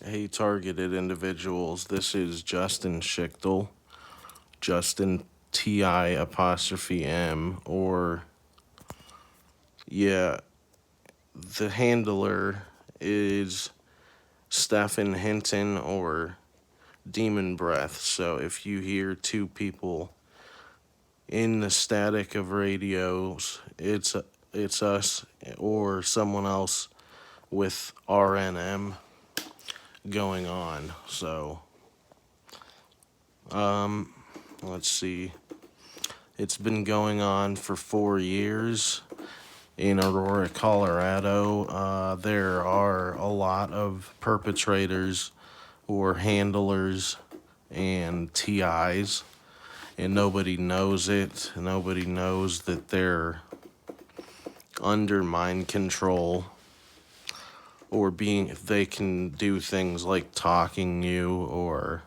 Hey, targeted individuals. This is Justin Schichtel, Justin TI apostrophe M, or yeah, the handler is Stephen Hinton or Demon Breath. So if you hear two people in the static of radios, it's us or someone else with RNM going on. So let's see. It's been going on for 4 years in Aurora, Colorado. There are a lot of perpetrators or handlers and TIs, and nobody knows it. Nobody knows that they're under mind control or they can do things like talking you or,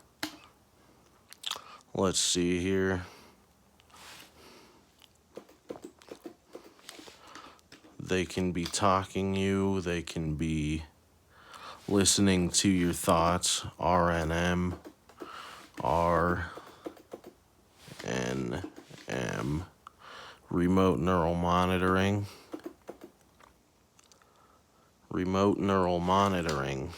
let's see here. They can be talking you, they can be listening to your thoughts, RNM, RNM, remote neural monitoring. Remote neural monitoring.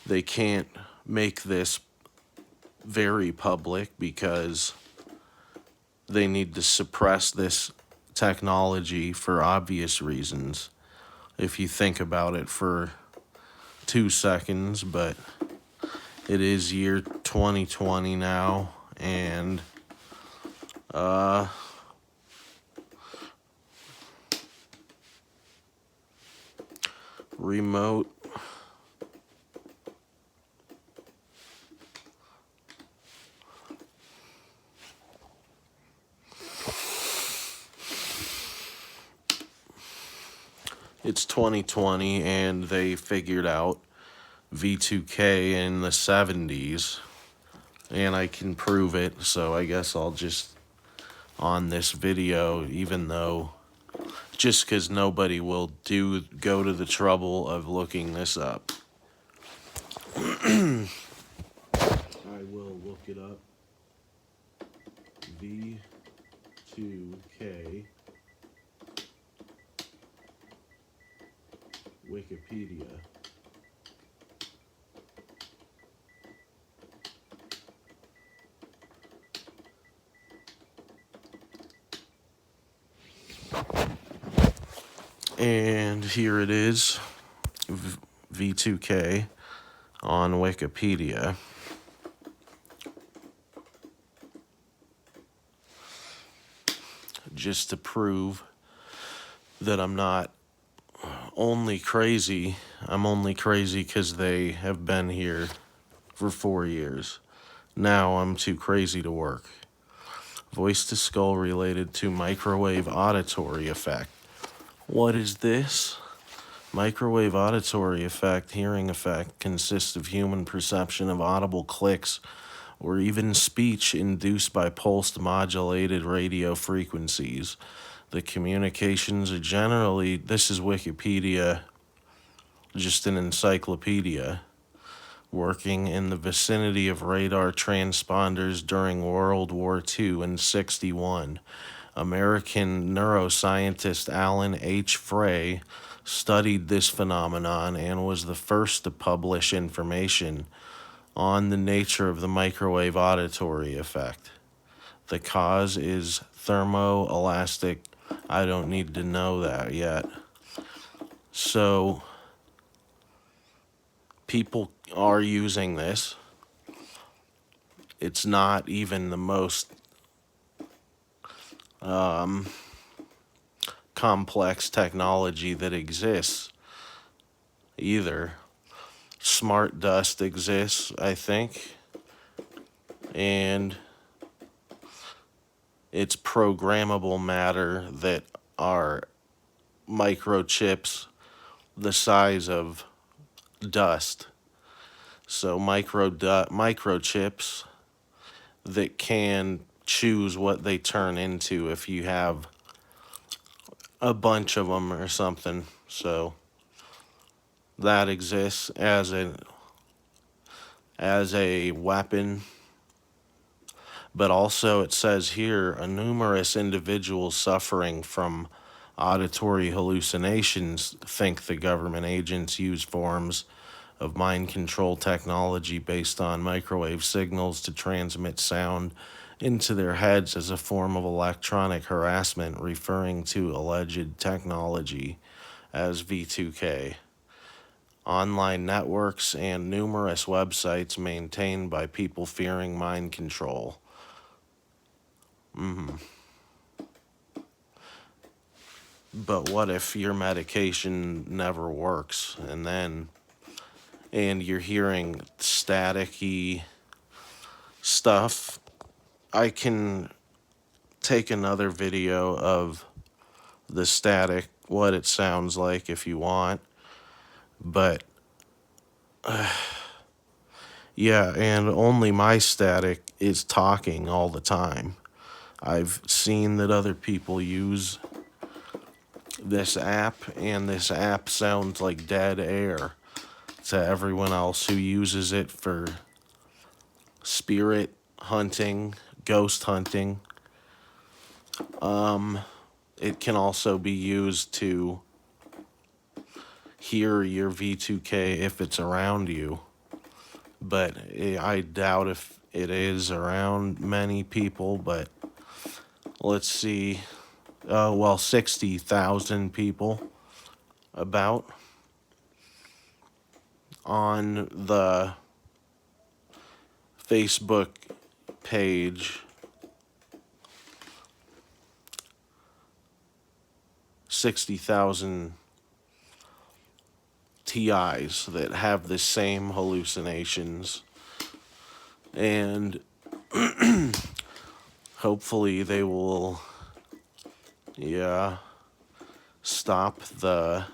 They can't make this very public because they need to suppress this technology for obvious reasons. If you think about it for 2 seconds, but it is year 2020 now, and remote it's 2020 and they figured out V2K in the 70s, and I can prove it, so I guess I'll just on this video, even though just because nobody will go to the trouble of looking this up. I will look it up. V2K Wikipedia. And here it is, V2K on Wikipedia. Just to prove that I'm not only crazy, I'm only crazy because they have been here for 4 years. Now I'm too crazy to work. Voice to skull related to microwave auditory effect. What is this? Microwave auditory effect, hearing effect, consists of human perception of audible clicks or even speech induced by pulsed modulated radio frequencies. The communications are generally, this is Wikipedia, just an encyclopedia, working in the vicinity of radar transponders during World War II in '61. American neuroscientist Alan H. Frey studied this phenomenon and was the first to publish information on the nature of the microwave auditory effect. The cause is thermoelastic. I don't need to know that yet. So, people are using this. It's not even the most complex technology that exists either. Smart dust exists, I think, and it's programmable matter that are microchips the size of dust. So microchips that can choose what they turn into if you have a bunch of them or something. So that exists as a weapon. But also, it says here, a numerous individuals suffering from auditory hallucinations think the government agents use forms of mind control technology based on microwave signals to transmit sound into their heads as a form of electronic harassment, referring to alleged technology as V2K. Online networks and numerous websites maintained by people fearing mind control. But what if your medication never works and you're hearing staticky stuff? I can take another video of the static, what it sounds like if you want. But yeah, and only my static is talking all the time. I've seen that other people use this app, and this app sounds like dead air to everyone else who uses it for spirit hunting, ghost hunting. It can also be used to hear your V2K if it's around you, but I doubt if it is around many people. But let's see. Well, 60,000 people about on the Facebook page. 60,000 TIs that have the same hallucinations, and hopefully they will, stop the.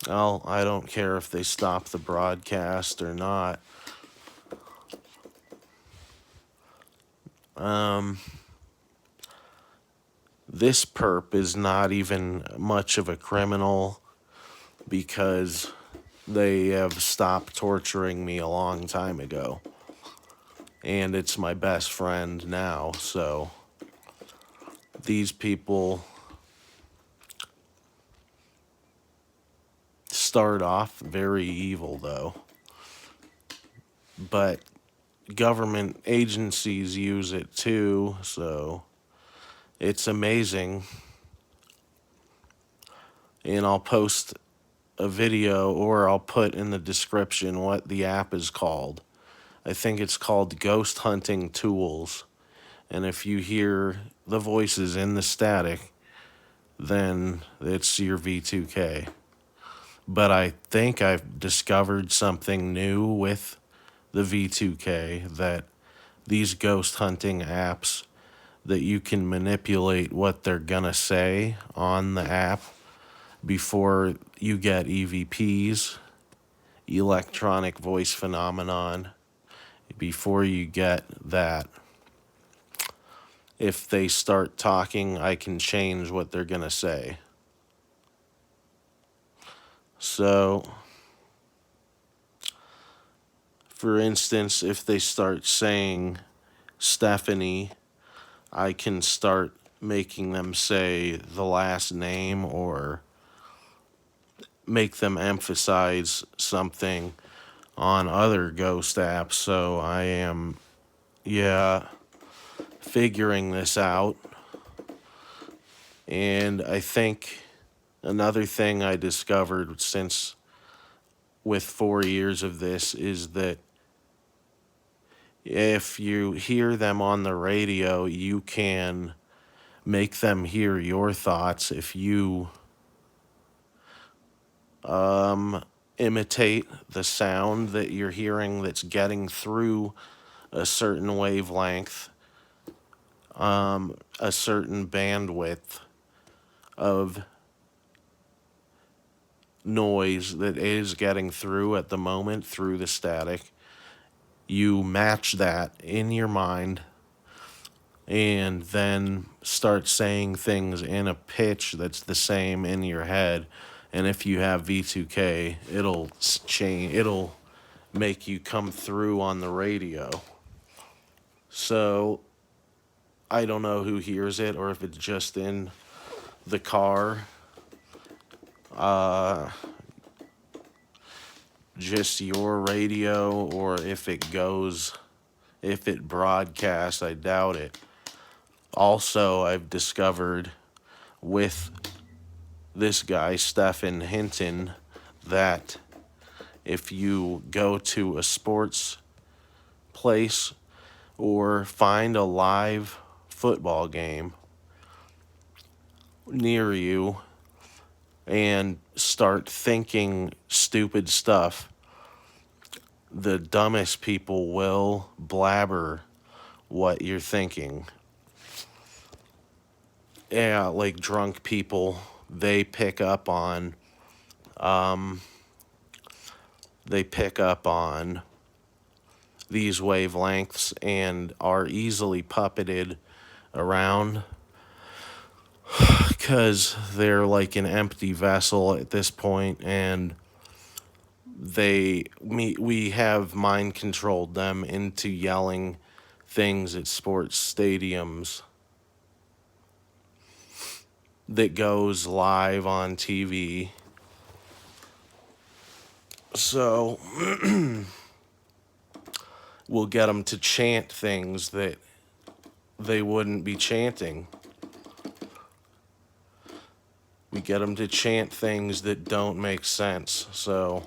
Well, I don't care if they stop the broadcast or not. This perp is not even much of a criminal because they have stopped torturing me a long time ago. And it's my best friend now, so these people start off very evil, though. But government agencies use it too, so it's amazing. And I'll post a video, or I'll put in the description what the app is called. I think it's called Ghost Hunting Tools. And if you hear the voices in the static, then it's your V2K. But I think I've discovered something new with the V2K, that these ghost hunting apps, that you can manipulate what they're gonna say on the app before you get EVPs, electronic voice phenomenon, before you get that. If they start talking, I can change what they're gonna say. So, for instance, if they start saying Stephanie, I can start making them say the last name, or make them emphasize something on other ghost apps. So I am, figuring this out. And I think another thing I discovered since with 4 years of this is that if you hear them on the radio, you can make them hear your thoughts if you imitate the sound that you're hearing that's getting through a certain wavelength, a certain bandwidth of noise that is getting through at the moment through the static. You match that in your mind and then start saying things in a pitch that's the same in your head, And if you have V2K, it'll make you come through on the radio. So I don't know who hears it or if it's just in the car. Just your radio, or if it broadcasts, I doubt it. Also, I've discovered with this guy, Stephen Hinton, that if you go to a sports place or find a live football game near you and start thinking stupid stuff, the dumbest people will blabber what you're thinking. Yeah, like drunk people, they pick up on these wavelengths and are easily puppeted around because they're like an empty vessel at this point, and we have mind controlled them into yelling things at sports stadiums that goes live on TV. So we'll get them to chant things that they wouldn't be chanting. We get them to chant things that don't make sense. So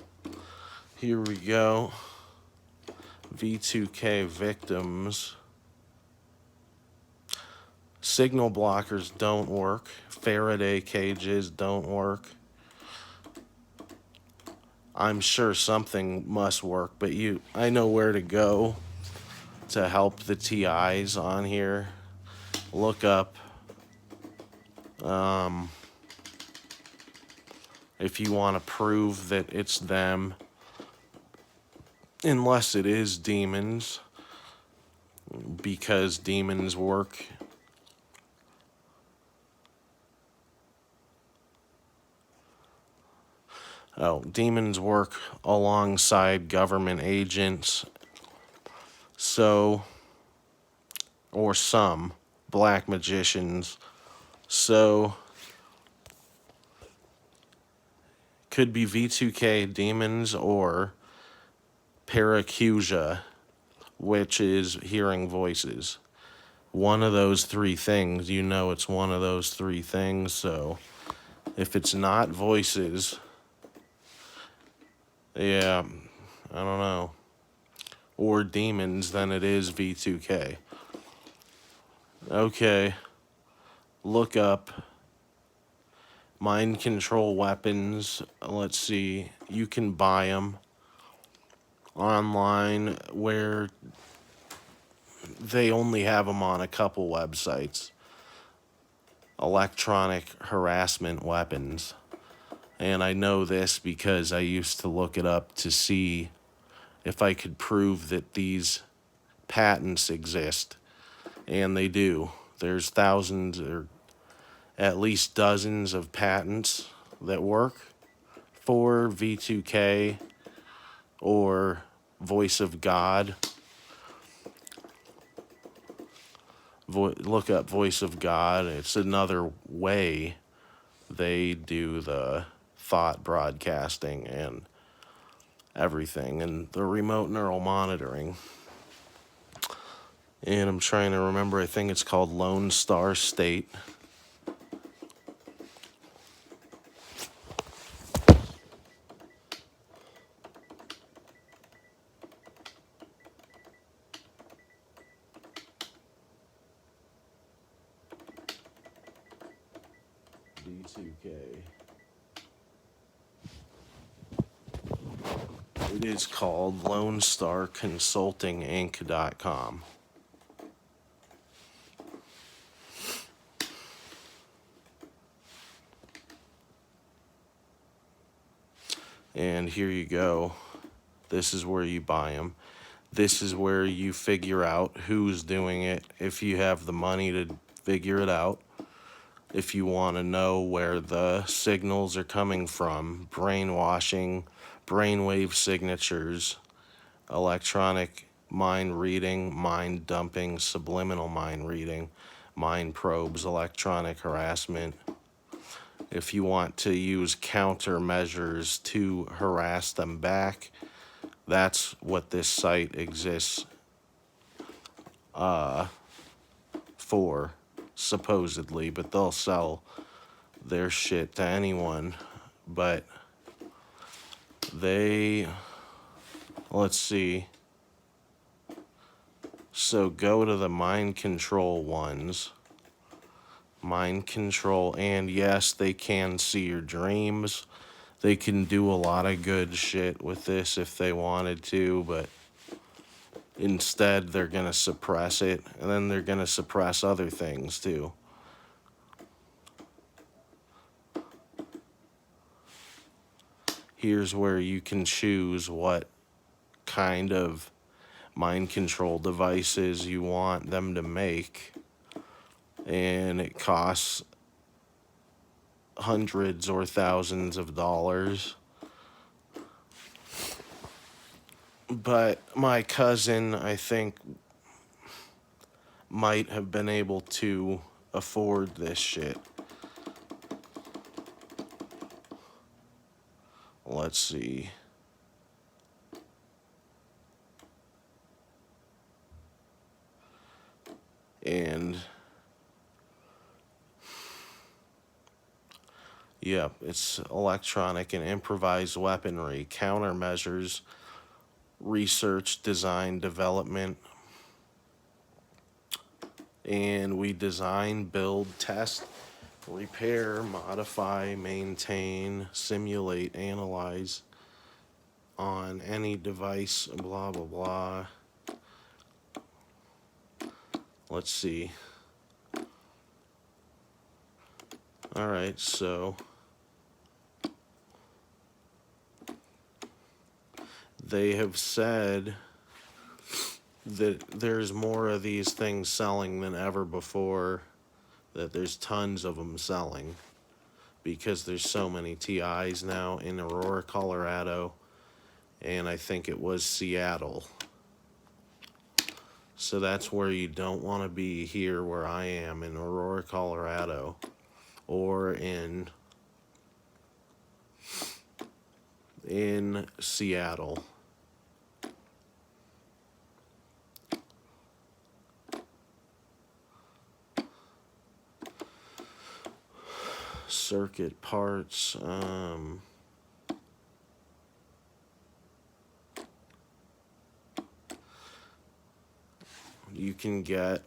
here we go. V2K victims. Signal blockers don't work. Faraday cages don't work. I'm sure something must work, but I know where to go to help the TIs on here. Look up if you want to prove that it's them, unless it is demons, because demons work. Demons work alongside government agents, or some black magicians. So could be V2K demons or paracusia, which is hearing voices. One of those three things, it's one of those three things. So if it's not voices, yeah, I don't know, or demons, then it is V2K. Okay, look up mind control weapons. Let's see, you can buy them online, where they only have them on a couple websites. Electronic harassment weapons. And I know this because I used to look it up to see if I could prove that these patents exist. And they do. There's thousands, or at least dozens of patents that work for V2K or Voice of God. Look up Voice of God. It's another way they do the thought broadcasting and everything, and the remote neural monitoring. And I'm trying to remember, I think it's called Lone Star State. V2K. It is called LoneStarConsultingInc.com. And here you go. This is where you buy them. This is where you figure out who's doing it, if you have the money to figure it out. if you want to know where the signals are coming from, brainwashing, brainwave signatures, electronic mind reading, mind dumping, subliminal mind reading, mind probes, electronic harassment. If you want to use countermeasures to harass them back, that's what this site exists for, supposedly, but they'll sell their shit to anyone. But they, let's see. So go to the mind control ones. Mind control, and yes, they can see your dreams. They can do a lot of good shit with this if they wanted to, but instead they're going to suppress it, and then they're going to suppress other things too. Here's where you can choose what kind of mind control devices you want them to make, and it costs hundreds or thousands of dollars. But my cousin, I think, might have been able to afford this shit. Let's see. And yep, it's electronic and improvised weaponry, countermeasures, research, design, development. And we design, build, test, repair, modify, maintain, simulate, analyze on any device, blah, blah, blah. Let's see. All right, so they have said that there's more of these things selling than ever before, that there's tons of them selling because there's so many TIs now in Aurora, Colorado, and I think it was Seattle. So that's where you don't want to be, here where I am in Aurora, Colorado, or in Seattle. Circuit parts, you can get.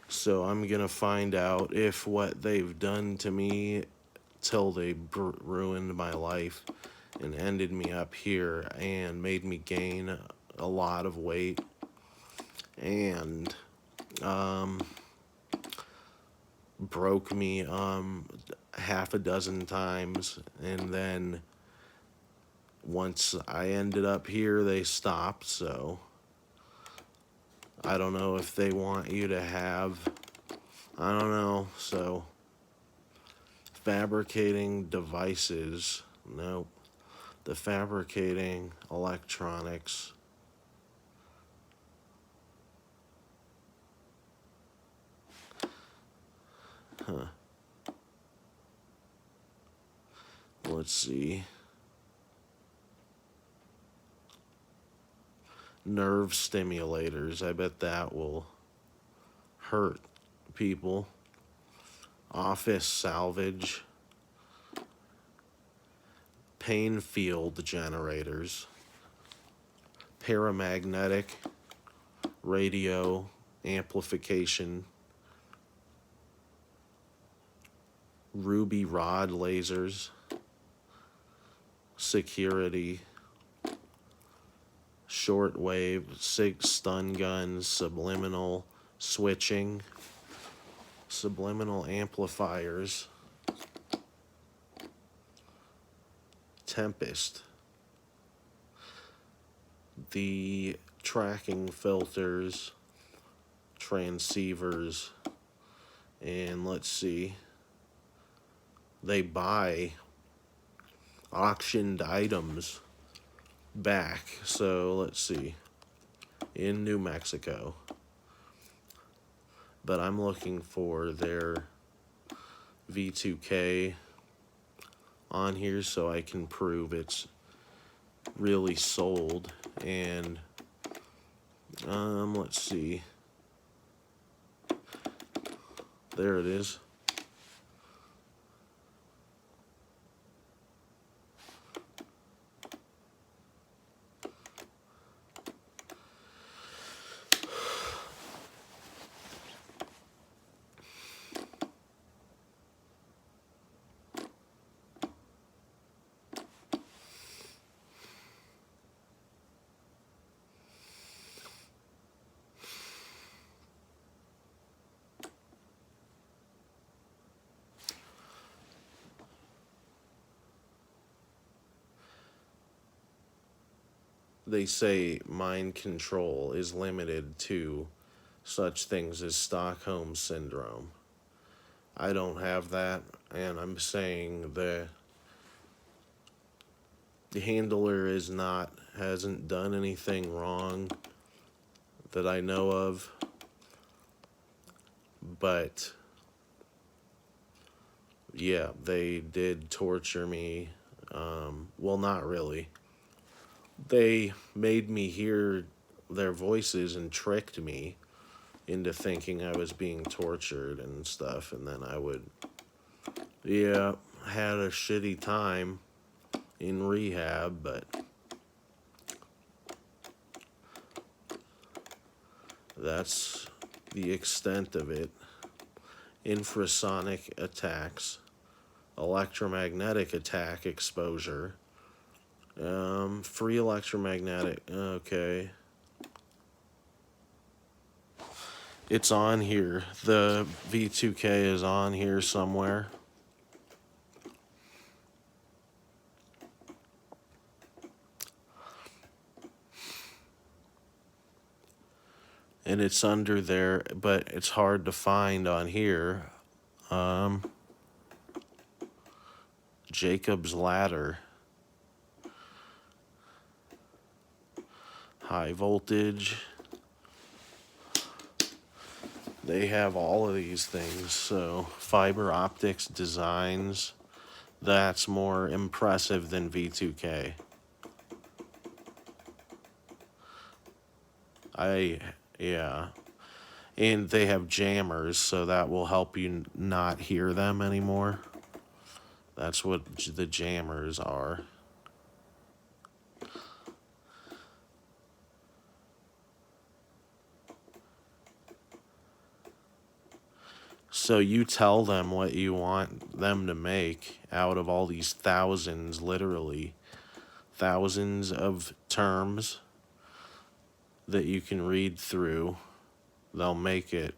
So I'm gonna find out if what they've done to me till they ruined my life and ended me up here and made me gain a lot of weight and broke me half a dozen times, and then once I ended up here they stopped. So I don't know if they want you to have, I don't know. So fabricating devices, nope. The fabricating electronics, huh. Let's see. Nerve stimulators, I bet that will hurt people. Office salvage. Pain field generators. Paramagnetic radio amplification. Ruby rod lasers. Security. Shortwave, stun guns, subliminal switching, subliminal amplifiers, Tempest, the tracking filters, transceivers, and let's see, they buy auctioned items back. So let's see, in New Mexico. But I'm looking for their V2K on here so I can prove it's really sold. And let's see, there it is. They say mind control is limited to such things as Stockholm Syndrome. I don't have that, and I'm saying the handler hasn't done anything wrong that I know of, but yeah, they did torture me. Well, not really. They made me hear their voices and tricked me into thinking I was being tortured and stuff, and then I would, yeah, had a shitty time in rehab, but that's the extent of it. Infrasonic attacks, electromagnetic attack exposure, free electromagnetic, okay. It's on here. The V2K is on here somewhere. And it's under there, but it's hard to find on here. Jacob's Ladder. High voltage. They have all of these things. So fiber optics designs, that's more impressive than V2K. Yeah. And they have jammers, so that will help you not hear them anymore. That's what the jammers are. So you tell them what you want them to make out of all these thousands, literally thousands of terms that you can read through. They'll make it.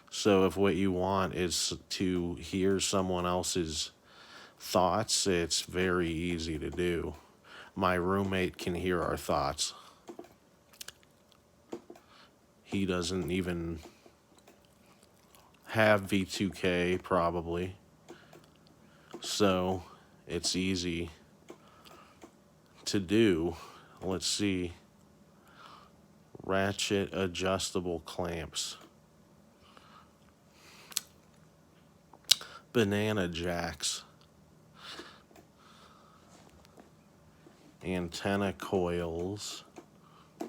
So if what you want is to hear someone else's thoughts, it's very easy to do. My roommate can hear our thoughts. He doesn't even have V2K, probably. So it's easy to do. Let's see. Ratchet adjustable clamps. Banana jacks. Antenna coils.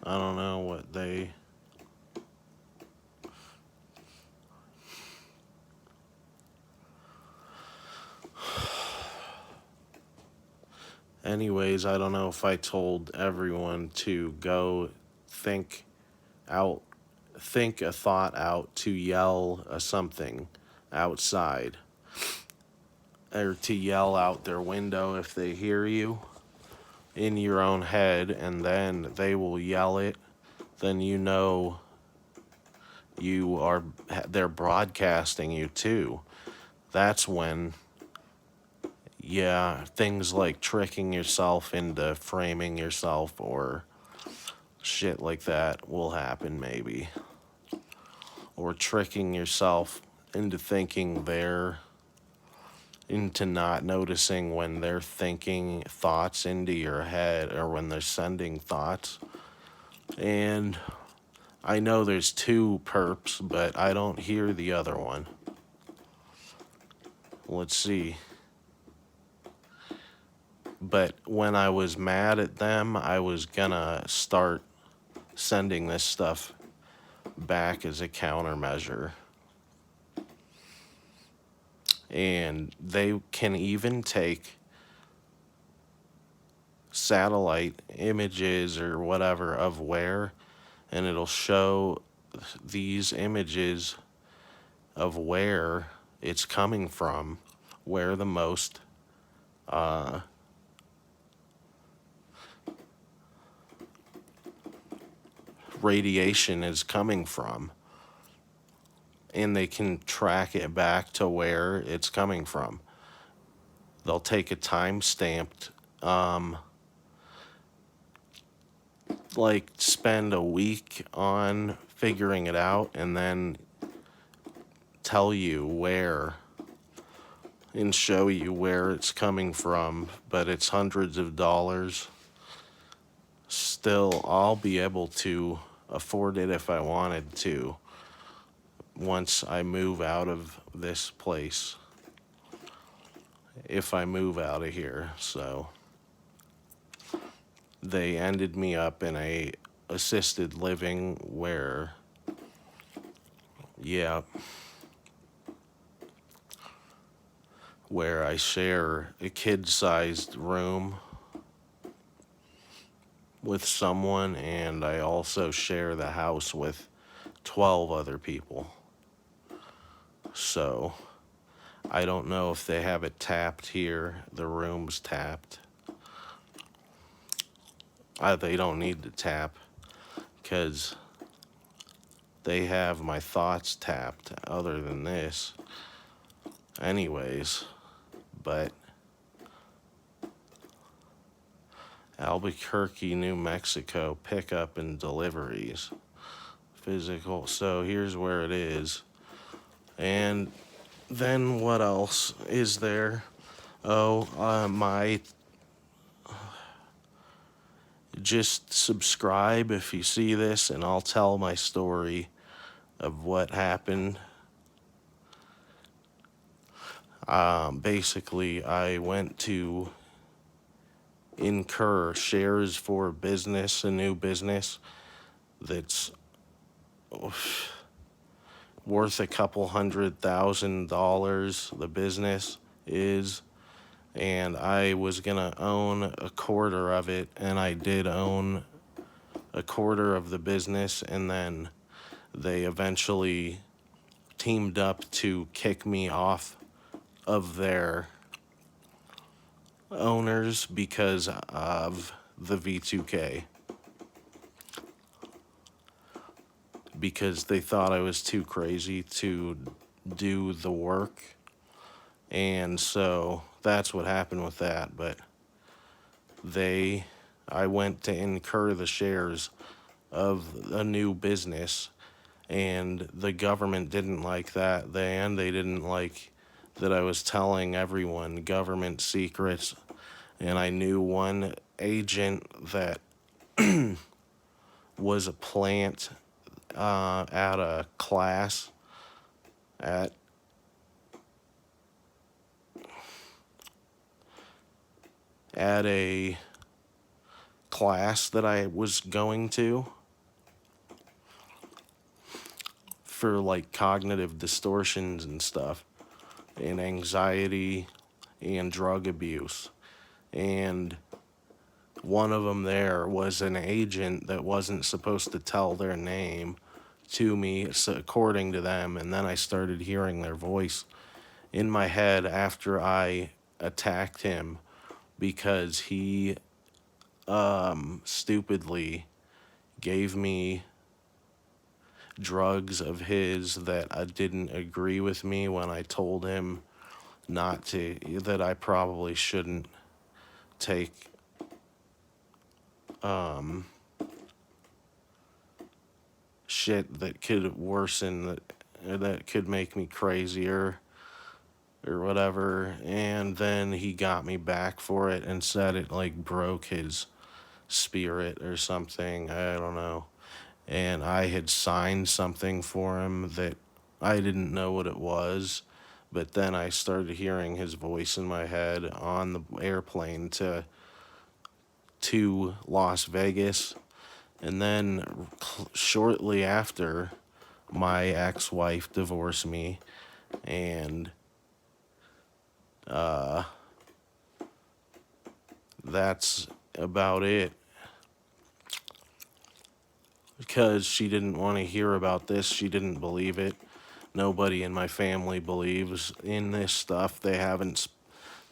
I don't know what they... Anyways, I don't know if I told everyone to go think a thought out to yell something outside, or to yell out their window if they hear you in your own head, and then they will yell it. Then you know they're broadcasting you too. That's when, yeah, things like tricking yourself into framing yourself or shit like that will happen, maybe. or tricking yourself into thinking into not noticing when they're thinking thoughts into your head or when they're sending thoughts. And I know there's two perps, but I don't hear the other one. Let's see. But when I was mad at them, I was gonna start sending this stuff back as a countermeasure. And they can even take satellite images or whatever of where, and it'll show these images of where it's coming from, where the most radiation is coming from, and they can track it back to where it's coming from. They'll take a time-stamped, like spend a week on figuring it out and then tell you where and show you where it's coming from, but it's hundreds of dollars. Still, I'll be able to afford it if I wanted to once I move out of this place. If I move out of here, so they ended me up in a assisted living where, yeah, where I share a kid-sized room with someone, and I also share the house with 12 other people. So I don't know if they have it tapped here. The room's tapped. They don't need to tap because they have my thoughts tapped other than this. Anyways, but Albuquerque, New Mexico, pickup and deliveries. Physical. So here's where it is. And then what else is there? Just subscribe if you see this, and I'll tell my story of what happened. Basically, I went to incur shares for business, a new business that's worth a couple $100,000, the business is, and I was gonna own a quarter of it, and I did own a quarter of the business, and then they eventually teamed up to kick me off of their owners because of the V2K. Because they thought I was too crazy to do the work. And so that's what happened with that. But I went to incur the shares of a new business, and the government didn't like that. They didn't like that I was telling everyone government secrets. And I knew one agent that was a plant at a class at a class that I was going to for like cognitive distortions and stuff, and anxiety and drug abuse. And one of them there was an agent that wasn't supposed to tell their name to me, so according to them. And then I started hearing their voice in my head after I attacked him because he stupidly gave me drugs of his that didn't agree with me when I told him not to, that I probably shouldn't take shit that could worsen, that could make me crazier or whatever. And then he got me back for it and said it like broke his spirit or something. I don't know. And I had signed something for him that I didn't know what it was. But then I started hearing his voice in my head on the airplane to Las Vegas. And then shortly after, my ex-wife divorced me, and that's about it. Because she didn't want to hear about this, she didn't believe it. Nobody in my family believes in this stuff. They haven't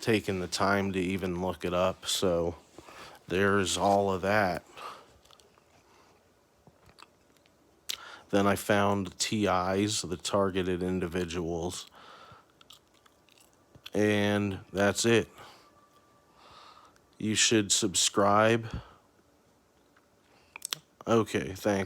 taken the time to even look it up, so there's all of that. Then I found TIs, the targeted individuals, and that's it. You should subscribe. Okay, thanks.